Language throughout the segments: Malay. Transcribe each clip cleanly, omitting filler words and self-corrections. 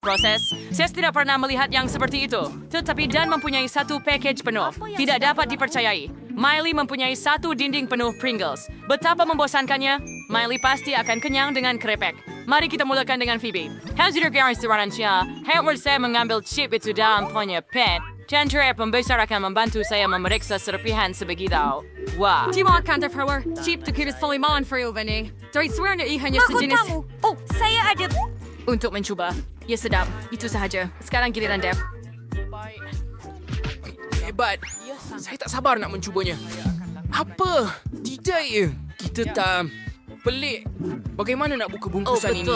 proses. Saya tidak pernah melihat yang seperti itu. Tetapi Dan mempunyai satu package penuh. Tidak dapat dipercayai. Miley mempunyai satu dinding penuh Pringles. Betapa membosankannya. Miley pasti akan kenyang dengan krepek. Mari kita mulakan dengan Phoebe. Hasil garis siarannya, Howard saya mengambil chip itu dalam punya pen. Dan cerai pembesar akan membantu saya memeriksa serpihan sebegitu. Wah. Terima kasih, Howard. Chip to kiris Soliman for you, Vinny. Dari suaranya hanya sejenis... Oh, saya ada... Untuk mencoba. Ya sedap. Itu sahaja. Sekarang giliran Dev. Hebat. Saya tak sabar nak mencubanya. Apa? Tidak ya. Kita tak... Pelik. Bagaimana nak buka bungkusan ini?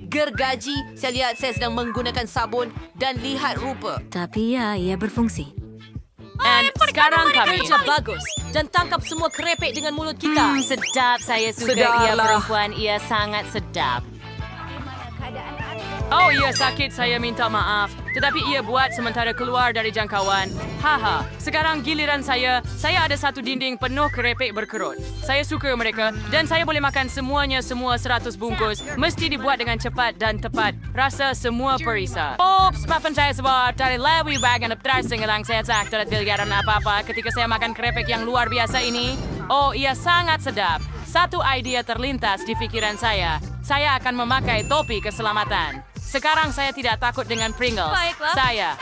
Gergaji, saya lihat saya sedang menggunakan sabun dan lihat rupa. Tapi ya, ia berfungsi. And sekarang kami. Kerja bagus. Dan tangkap semua krepek dengan mulut kita. Sedap. Saya suka Sedarlah. ia perempuan. Ia sangat sedap. Oh, ia sakit. Saya minta maaf. Tetapi ia buat sementara keluar dari jangkauan. Haha. Sekarang giliran saya. Saya ada satu dinding penuh kerepek berkerut. Saya suka mereka dan saya boleh makan semuanya semua 100 bungkus. Mesti dibuat dengan cepat dan tepat. Rasa semua perisa. Oops, maafkan saya sebab dari lebih bagian terasing lang saya tak terlihat apa-apa ketika saya makan kerepek yang luar biasa ini. Oh, ia sangat sedap. Satu idea terlintas di pikiran saya. Saya akan memakai topi keselamatan. Sekarang saya tidak takut dengan Pringles. Baiklah.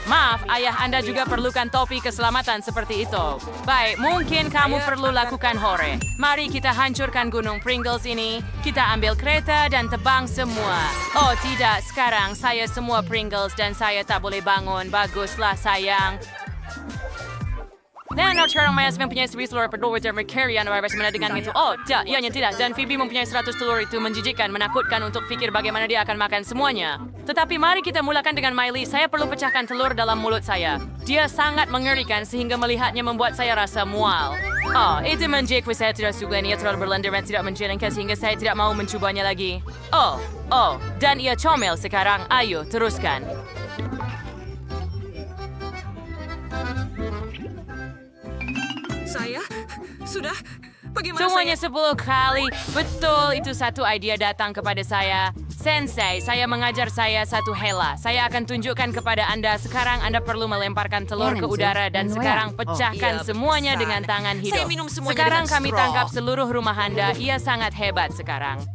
Maaf, ayah Anda juga perlukan topi keselamatan seperti itu. Baik, mungkin kamu perlu lakukan hore. Mari kita hancurkan gunung Pringles ini. Kita ambil kereta dan tebang semua. Oh tidak, sekarang saya semua Pringles dan saya tak boleh bangun. Baguslah sayang. Dan sekarang Maya mempunyai 10 telur berdua dan Mercury yang bersama dengan itu. Oh, tidak, ianya tidak. Dan Phoebe mempunyai 100 telur itu menjijikkan, menakutkan untuk fikir bagaimana dia akan makan semuanya. Tetapi mari kita mulakan dengan Miley. Saya perlu pecahkan telur dalam mulut saya. Dia sangat mengerikan sehingga melihatnya membuat saya rasa mual. Oh, itu menjijikkan. Saya tidak suka ini. Ia terlalu berlendir dan tidak menyenangkan sehingga saya tidak mau mencobanya lagi. Oh, dan ia comel sekarang. Ayo, teruskan. Saya? Sudah? Bagaimana Semuanya saya... 10 kali. Betul, itu satu idea datang kepada saya. Sensei, saya mengajar saya satu hela. Saya akan tunjukkan kepada Anda. Sekarang Anda perlu melemparkan telur ke udara dan sekarang pecahkan semuanya dengan tangan hidup. Saya minum semuanya Sekarang dengan kami straw. tangkap seluruh rumah Anda. Ia sangat hebat sekarang.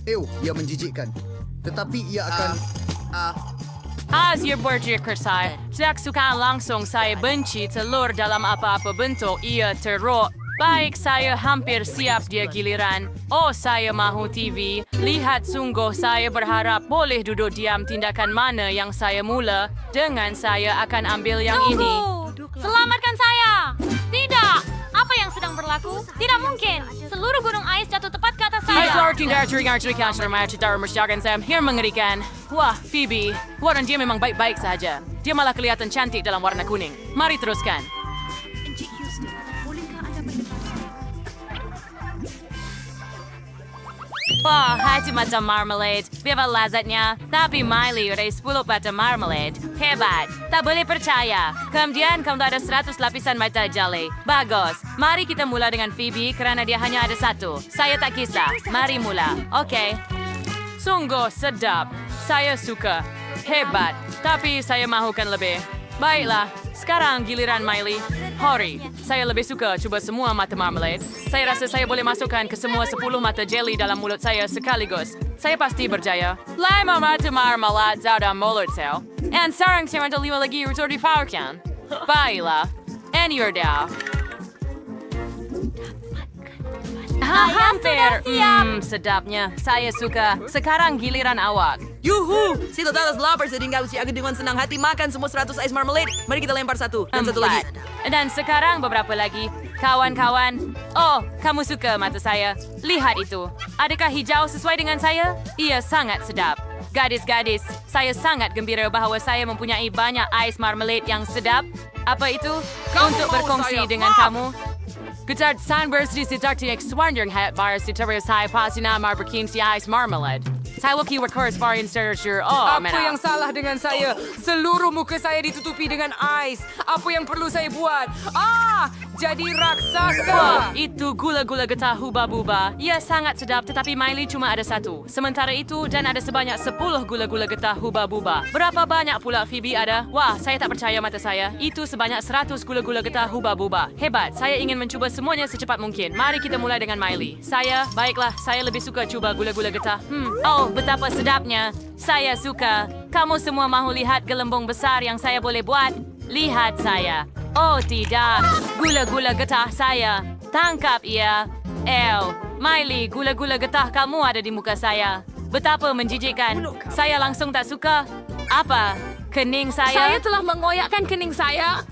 Ia menjijikkan. Tetapi ia akan... As your berjikir saya, tidak suka langsung saya benci telur dalam apa-apa bentuk ia teruk. Baik, saya hampir siap dia giliran. Oh, saya mahu TV. Lihat sungguh saya berharap boleh duduk diam tindakan mana yang saya mula. Dengan saya akan ambil yang ini. Selamatkan saya! Tidak! Apa yang sedang berlaku? Tidak mungkin! Seluruh gunung ais jatuh tepat ke atas saya! Mengerikan. Wah, Phoebe. Warna dia memang baik-baik saja. Dia malah kelihatan cantik dalam warna kuning. Mari teruskan. Wah, hati macam marmalade. Biar lazatnya. Tapi Miley udah 10 bata marmalade. Hebat. Tak boleh percaya. Kemudian kamu ada 100 lapisan mata jelly. Bagus. Mari kita mula dengan Phoebe kerana dia hanya ada satu. Saya tak kisah. Mari mula. Oke. Sungguh sedap. Saya suka. Hebat. Tapi saya mahukan lebih. Baiklah. Sekarang giliran Miley. Hori. Saya lebih suka cuba semua mata marmalade. Saya rasa saya boleh masukkan ke semua 10 mata jelly dalam mulut saya sekaligus. Saya pasti berjaya. 5 mata marmalade dalam mulut saya. And sekarang saya ada 5 lagi untuk dipawarkan. Baiklah. And you're down. Hampir. Sedapnya. Saya suka. Sekarang giliran awak. Yuhu! Si Totalas lapar sehingga si Agad dengan senang hati makan semua 100 ice marmalade. Mari kita lempar satu dan satu lagi. Dan sekarang beberapa lagi. Kawan-kawan. Oh, kamu suka mata saya. Lihat itu. Adakah hijau sesuai dengan saya? Ia sangat sedap. Gadis-gadis, saya sangat gembira bahawa saya mempunyai banyak ice marmalade yang sedap. Apa itu? Untuk berkongsi dengan kamu. Gutard Sunburst di sitar tinik swandering hat bar si terus hai pasina marberkin si ice marmalade. Saya lucky recurs varian literature. Oh, Apa yang salah dengan saya? Seluruh muka saya ditutupi dengan ais. Apa yang perlu saya buat? Jadi raksasa. Wah, itu gula-gula getah huba-buba. Ia sangat sedap tetapi Miley cuma ada satu. Sementara itu dan ada sebanyak 10 gula-gula getah huba-buba. Berapa banyak pula Phoebe ada? Wah, saya tak percaya mata saya. Itu sebanyak 100 gula-gula getah huba-buba. Hebat, saya ingin mencuba semuanya secepat mungkin. Mari kita mulai dengan Miley. Baiklah, saya lebih suka cuba gula-gula getah. Oh, betapa sedapnya. Saya suka. Kamu semua mahu lihat gelembung besar yang saya boleh buat? Lihat saya. Oh tidak, gula-gula getah saya. Tangkap ia. Miley, gula-gula getah kamu ada di muka saya. Betapa menjijikkan. Saya langsung tak suka. Apa? Kening Saya saya? telah mengoyakkan kening saya.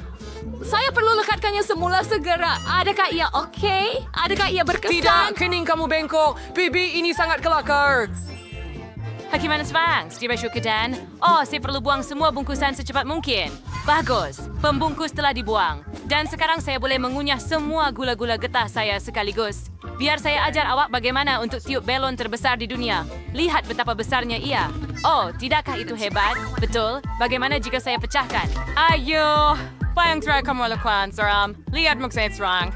Saya perlu lekatkannya semula segera. Adakah ia oke? Adakah ia berkesan? Tidak, kening kamu bengkok. Bibi, ini sangat kelakar. Hakiman Spang, Steve Shukadan. Oh, saya perlu buang semua bungkusan secepat mungkin. Bagus, pembungkus telah dibuang. Dan sekarang saya boleh mengunyah semua gula-gula getah saya sekaligus. Biar saya ajar awak bagaimana untuk tiup belon terbesar di dunia. Lihat betapa besarnya ia. Oh, tidakkah itu hebat? Betul. Bagaimana jika saya pecahkan? Ayo, apa yang telah kamu lakukan, seram? Lihat muka saya serang.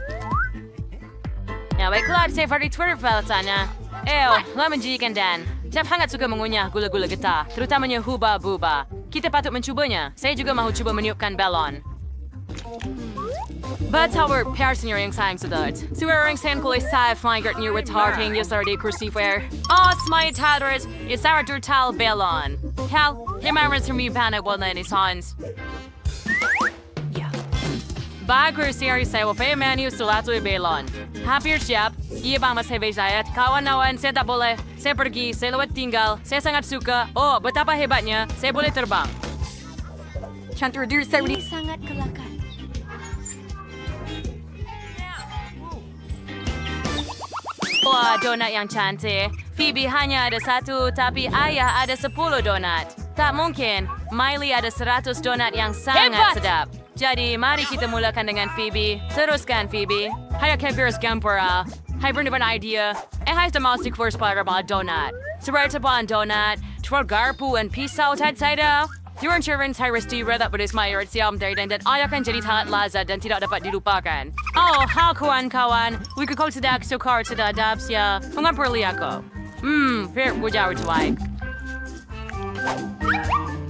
Ya, baiklah, saya pada Twitter file sana. Lah menjijikan Dan. Jeff sangat suka mengunyah gula-gula getah, terutamanya huba-buba. Kita patut mencubanya. Saya juga mahu cuba meniupkan balon. Betapa persnya yang sayang sedot. Suara saya kulit saya flanker near with harting ya sardi kursifer. Oh, smite hadrot. Isara durtal balon. Hal, himaras from you pana wala ni sons. Bagur seri saya wafay menu sulato balon. Hampir siap. Ia ba mas hebat saya. Kawan-kawan, saya tak boleh. Saya pergi, saya lewat tinggal. Saya sangat suka. Oh, betapa hebatnya. Saya boleh terbang. Ini sangat kelakar. Wah, donat yang cantik. Phoebe hanya ada satu, tapi ayah ada 10 donat. Tak mungkin. Miley ada 100 donat yang sangat Hebat! sedap. Jadi, mari kita mulakan dengan Phoebe. Teruskan, Phoebe. Hai Kevirs Gampura. Hai berdepan idea. Hai domestic first para ba donat. Seperti ba donat. Tuwal garpu and pisau tad saya. Your insurance high risk red up with his mayor at siam day dan ayaw kan jadi tahat laza dan tidak dapat dilupakan. Oh, ha kawan-kawan. We could call to the so car to the adabs ya. Mengaperli ako. Fair wujawar tuwag.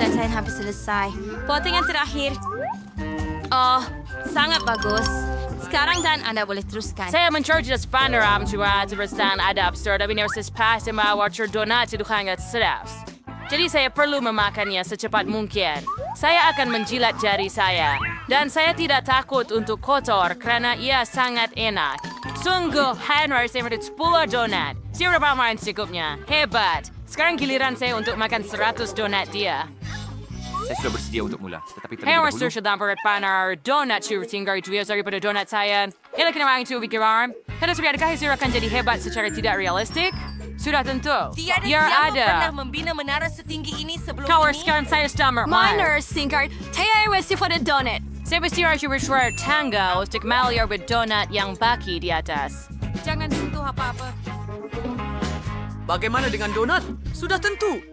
Desain habis selesai. Pottingan terakhir. Oh, sangat bagus. Sekarang Dan Anda boleh teruskan. Saya mencari the spanner am tua teruskan adab store tapi nurses pass and watcher donat itu hangat sedap. Jadi saya perlu memakannya secepat mungkin. Saya akan menjilat jari saya. Dan saya tidak takut untuk kotor karena ia sangat enak. Sungguh, Henry saya mendapat 10 donat. Siapa main secukupnya? Hebat. Sekarang giliran saya untuk makan 100 donat dia. Saya sudah bersedia untuk mula, tetapi terlebih Henry dahulu... sudah berat panar donat shooting dari dua daripada donat saya. Ini kenapa itu pikiran? Karena sudah adakah hasil akan jadi hebat secara tidak realistik? Sudah tentu. Tiada Ya siapa ada. pernah membina menara setinggi ini sebelum Kau ini. sekarang saya stammer. Minor singkart. Saya resi for the donut. Saya pasti harus bersuara tangga untuk melihat donat yang baki di atas. Jangan sentuh apa-apa. Bagaimana dengan donat? Sudah tentu.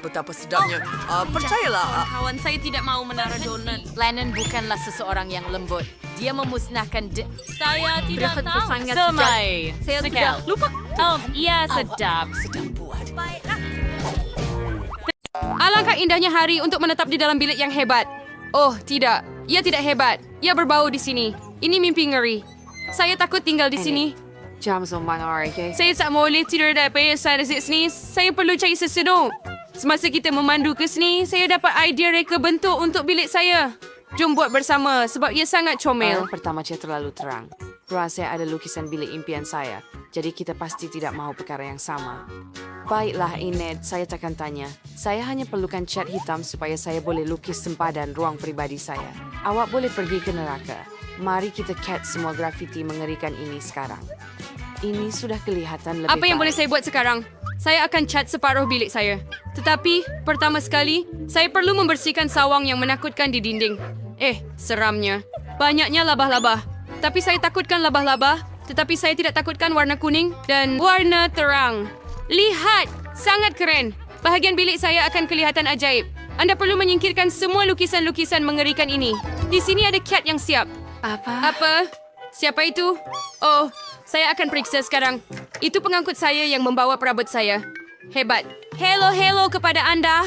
Betapa sedapnya. Percayalah. Kawan saya tidak mau menara donat. Lennon bukanlah seseorang yang lembut. Dia memusnahkan Saya tidak tahu. Semai. Saya Sekal. tidak lupa. Oh, iya sedap. Alangkah indahnya hari untuk menetap di dalam bilik yang hebat. Oh, tidak. Ia tidak hebat. Ia berbau di sini. Ini mimpi ngeri. Saya takut tinggal di sini. Saya tak boleh tidur dari saya di sini. Saya perlu cari sesuatu. Semasa kita memandu ke sini, saya dapat idea reka bentuk untuk bilik saya. Jom buat bersama sebab ia sangat comel. Pertama dia terlalu terang. Saya ada lukisan bilik impian saya. Jadi kita pasti tidak mahu perkara yang sama. Baiklah, Enid, saya takkan tanya. Saya hanya perlukan cat hitam supaya saya boleh lukis sempadan ruang pribadi saya. Awak boleh pergi ke neraka. Mari kita cat semua grafiti mengerikan ini sekarang. Ini sudah kelihatan lebih Apa yang boleh baik. saya buat sekarang? Saya akan cat separuh bilik saya. Tetapi, pertama sekali, saya perlu membersihkan sawang yang menakutkan di dinding. Seramnya. Banyaknya labah-labah. Tapi saya takutkan labah-labah, tetapi saya tidak takutkan warna kuning dan warna terang. Lihat! Sangat keren. Bahagian bilik saya akan kelihatan ajaib. Anda perlu menyingkirkan semua lukisan-lukisan mengerikan ini. Di sini ada cat yang siap. Apa? Siapa itu? Oh, saya akan periksa sekarang. Itu pengangkut saya yang membawa perabot saya. Hebat. Hello kepada Anda.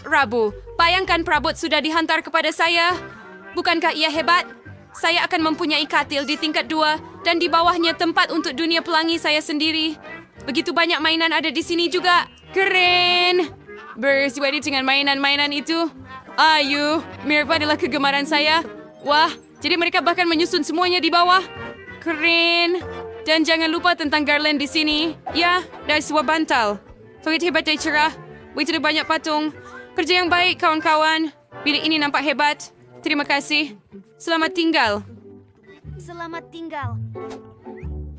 Rabu, bayangkan perabot sudah dihantar kepada saya. Bukankah ia hebat? Saya akan mempunyai katil di tingkat 2 dan di bawahnya tempat untuk dunia pelangi saya sendiri. Begitu banyak mainan ada di sini juga. Keren! Bersuadi dengan mainan-mainan itu. Ayu, mirip adalah kegemaran saya. Wah, jadi mereka bahkan menyusun semuanya di bawah. Keren! Dan jangan lupa tentang garland di sini. Ya, dari sebuah bantal. Sangat hebat dan cerah. Begitu banyak patung. Kerja yang baik, kawan-kawan. Bilik ini nampak hebat. Terima kasih. Selamat tinggal. Selamat tinggal.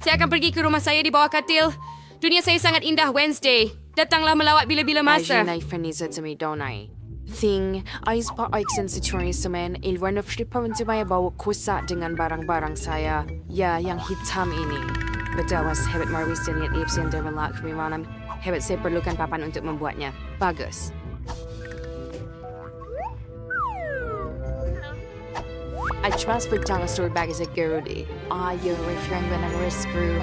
Saya akan pergi ke rumah saya di bawah katil. Dunia saya sangat indah, Wednesday. Datanglah melawat bila-bila masa. Aj naifanisa till mig donai. Thing, ais pa aiksen si Chori semen, ilwan of shripawan saya bawa kusa dengan barang-barang saya. Ya, yang hitam ini. Betawas hebat marwis dan yat ipsen dan melak kemimanan. Hebat saya perlukan papan untuk membuatnya. Bagus. I transferred down a store bag as a girly. You're referring when I'm screw.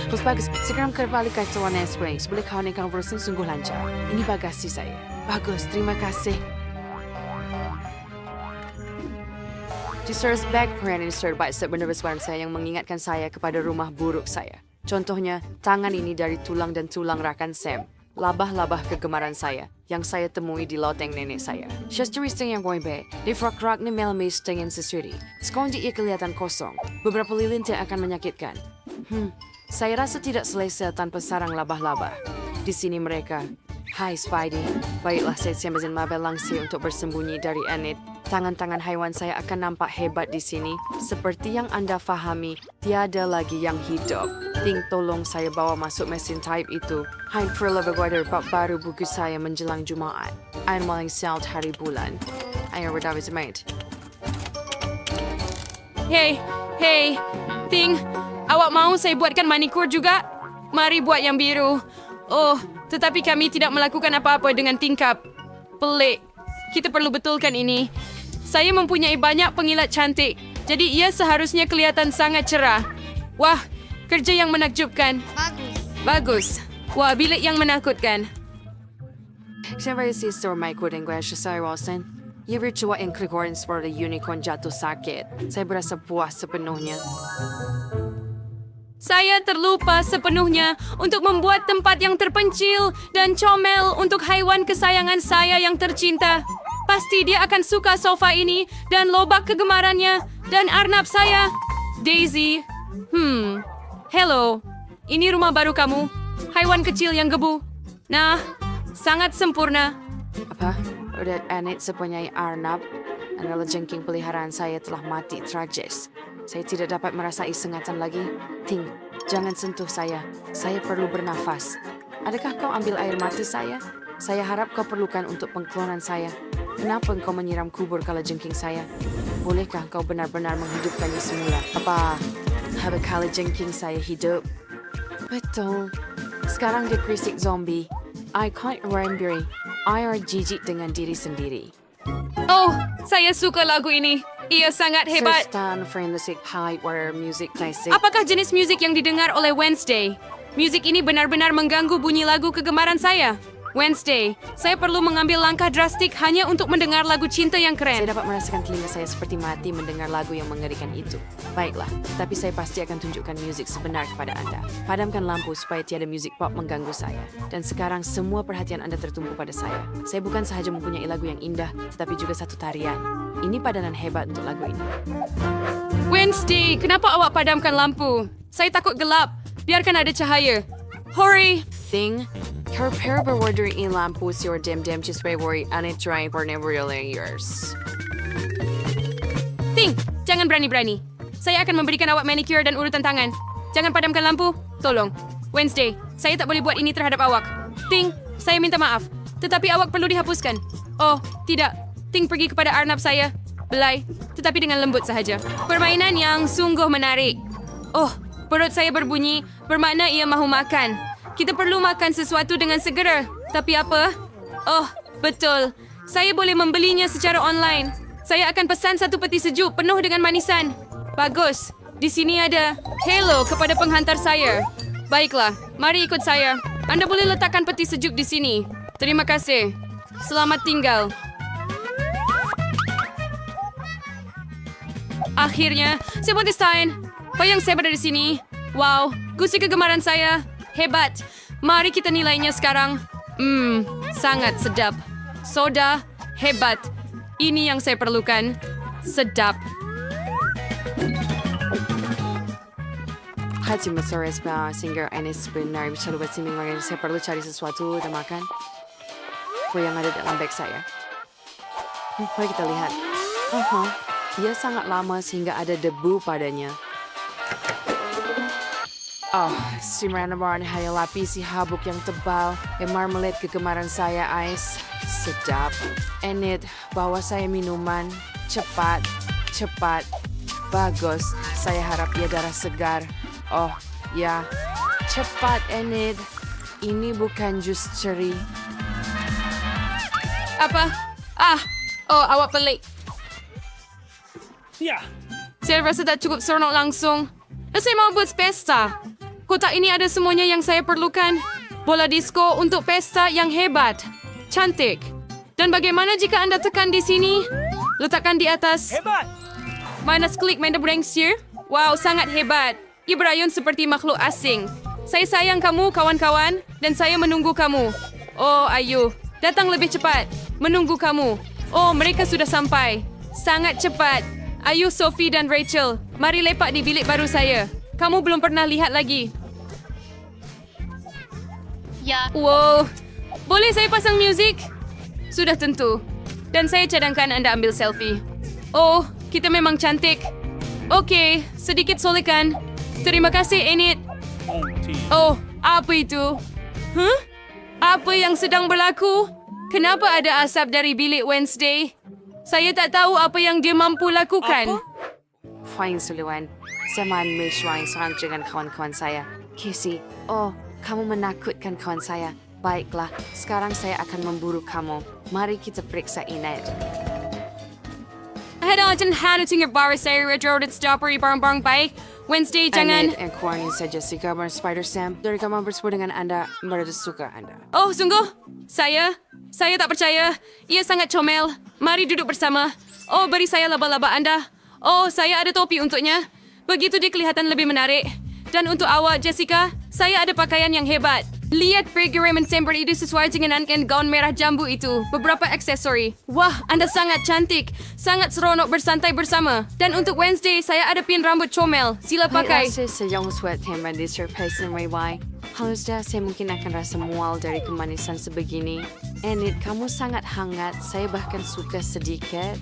Terus bagus, sekarang kembali ke Tuan Springs. Boleh kau ni konversi sungguh lancar. Ini bagasi saya. Bagus, terima kasih. T-shirts bag brand ini terbaik sebenarnya barang saya yang mengingatkan saya kepada rumah buruk saya. Contohnya, tangan ini dari tulang dan tulang rakan Sam. Labah-labah kegemaran saya yang saya temui di loteng nenek saya. Syasterister yang goibe, di frak-rak ni melamis dengan sesuatu. Sekarang ia kelihatan kosong. Beberapa lilin tidak akan menyakitkan. Saya rasa tidak selesa tanpa sarang labah-labah. Di sini mereka. Hai Spidey, baiklah saya siapkan mabel langsir untuk bersembunyi dari Enid. Tangan-tangan haiwan saya akan nampak hebat di sini. Seperti yang anda fahami, tiada lagi yang hidup. Ting tolong saya bawa masuk mesin type itu. Hai Perleverwater bab baru buku saya menjelang Jumaat. Ayan maling sound hari bulan. Ayo berdawit mate. Hey, Ting, awak mau saya buatkan manikur juga? Mari buat yang biru. Oh, tetapi kami tidak melakukan apa-apa dengan tingkap. Pelik. Kita perlu betulkan ini. Saya mempunyai banyak pengilat cantik, jadi ia seharusnya kelihatan sangat cerah. Wah, kerja yang menakjubkan. Bagus. Wah, bilik yang menakutkan. Siapa si store Michael dan gue saya Wilson? Ia bercoba yang keluarin seperti unicorn jatuh sakit. Saya berasa puas sepenuhnya. Saya terlupa sepenuhnya untuk membuat tempat yang terpencil dan comel untuk haiwan kesayangan saya yang tercinta. Pasti dia akan suka sofa ini dan lobak kegemarannya dan arnab saya. Daisy. Hello. Ini rumah baru kamu. Haiwan kecil yang gebu. Nah, sangat sempurna. Apa? Udah Enid sepunyai arnab? Adalah jengking peliharaan saya telah mati tragis. Saya tidak dapat merasai sengatan lagi. Ting, jangan sentuh saya. Saya perlu bernafas. Adakah kau ambil air mata saya? Saya harap kau perlukan untuk pengklonan saya. Kenapa engkau menyiram kubur kalajengking saya? Bolehkah kau benar-benar menghidupkannya semula? Apa? Habis kalajengking saya hidup? Betul. Sekarang dia krisik zombie. I can't remember. I are jijik dengan diri sendiri. Oh, saya suka lagu ini. Ia sangat hebat. Stand Friendship High Wire Music Classic. Apakah jenis musik yang didengar oleh Wednesday? Musik ini benar-benar mengganggu bunyi lagu kegemaran saya. Wednesday, saya perlu mengambil langkah drastik hanya untuk mendengar lagu cinta yang keren. Saya dapat merasakan telinga saya seperti mati mendengar lagu yang mengerikan itu. Baiklah, tapi saya pasti akan tunjukkan musik sebenar kepada anda. Padamkan lampu supaya tiada musik pop mengganggu saya. Dan sekarang semua perhatian anda tertumpu pada saya. Saya bukan sahaja mempunyai lagu yang indah, tetapi juga satu tarian. Ini padanan hebat untuk lagu ini. Wednesday, kenapa awak padamkan lampu? Saya takut gelap. Biarkan ada cahaya. Hurry! Thing, prepare berwarna in lampu your dim just worry and it try for never really yours. Ting, jangan berani-berani. Saya akan memberikan awak manicure dan urutan tangan. Jangan padamkan lampu. Tolong. Wednesday, saya tak boleh buat ini terhadap awak. Ting, saya minta maaf. Tetapi awak perlu dihapuskan. Oh, tidak. Ting pergi kepada arnab saya. Belai, tetapi dengan lembut sahaja. Permainan yang sungguh menarik. Oh, perut saya berbunyi, bermakna ia mahu makan. Kita perlu makan sesuatu dengan segera. Tapi apa? Oh, betul. Saya boleh membelinya secara online. Saya akan pesan satu peti sejuk penuh dengan manisan. Bagus. Di sini ada hello kepada penghantar saya. Baiklah, mari ikut saya. Anda boleh letakkan peti sejuk di sini. Terima kasih. Selamat tinggal. Akhirnya, saya Stein. Bayang saya berada di sini. Wow, gusi kegemaran saya. Hebat. Mari kita nilainya sekarang. Sangat sedap. Soda, hebat. Ini yang saya perlukan. Sedap. Hati Mesores ba sehingga Enes benar bicara buat siming makanya saya perlu cari sesuatu dan makan. Kue yang ada dalam bag saya. Mari kita lihat. Ia sangat lama sehingga ada debu padanya. Si Maranabaran hanya lapisi habuk yang tebal. Marmalade kegemaran saya, Ice. Sedap. Enid, bawa saya minuman. Cepat. Bagus. Saya harap ia darah segar. Oh, ya. Cepat, Enid. Ini bukan jus ceri. Apa? Awak pelik. Saya rasa tak cukup seronok langsung. Saya mau buat pesta. Kotak ini ada semuanya yang saya perlukan. Bola disco untuk pesta yang hebat. Cantik. Dan bagaimana jika Anda tekan di sini? Letakkan di atas. Hebat! Minus klik main brengsir. Wow, sangat hebat. Ia berayun seperti makhluk asing. Saya sayang kamu, kawan-kawan. Dan saya menunggu kamu. Oh, ayo. Datang lebih cepat. Menunggu kamu. Oh, mereka sudah sampai. Sangat cepat. Ayo, Sophie dan Rachel. Mari lepak di bilik baru saya. Kamu belum pernah lihat lagi. Ya. Wow. Boleh saya pasang muzik? Sudah tentu. Dan saya cadangkan Anda ambil selfie. Oh, kita memang cantik. Okey, sedikit solekan. Terima kasih, Enid. Oh, apa itu? Apa yang sedang berlaku? Kenapa ada asap dari bilik Wednesday? Saya tak tahu apa yang dia mampu lakukan. Fine, Sullivan. Saya main mesyuain seorang dengan kawan-kawan saya. Casey, kamu menakutkan kawan saya. Baiklah, sekarang saya akan memburu kamu. Mari kita periksa Enid. Jangan tinggal baris saya retro dan stopper barang-barang baik. Wednesday, jangan... Enid and Corny, saya Jessica, barang Spider-Sam. Dari kamu bersebut dengan Anda, merasa suka Anda. Oh, sungguh? Saya tak percaya. Ia sangat comel. Mari duduk bersama. Oh, beri saya laba-laba Anda. Oh, saya ada topi untuknya. Begitu dia kelihatan lebih menarik. Dan untuk awak, Jessica, saya ada pakaian yang hebat. Lihat figure mensember itu sesuai dengan angken gaun merah jambu itu. Beberapa aksesori. Wah, Anda sangat cantik. Sangat seronok bersantai bersama. Dan untuk Wednesday, saya ada pin rambut comel. Sila pakai. Baiklah, saya yang sweat teman di surprise dan Ray. Harusnya saya mungkin akan rasa mual dari kemanisan sebegini. Enid, kamu sangat hangat. Saya bahkan suka sedikit.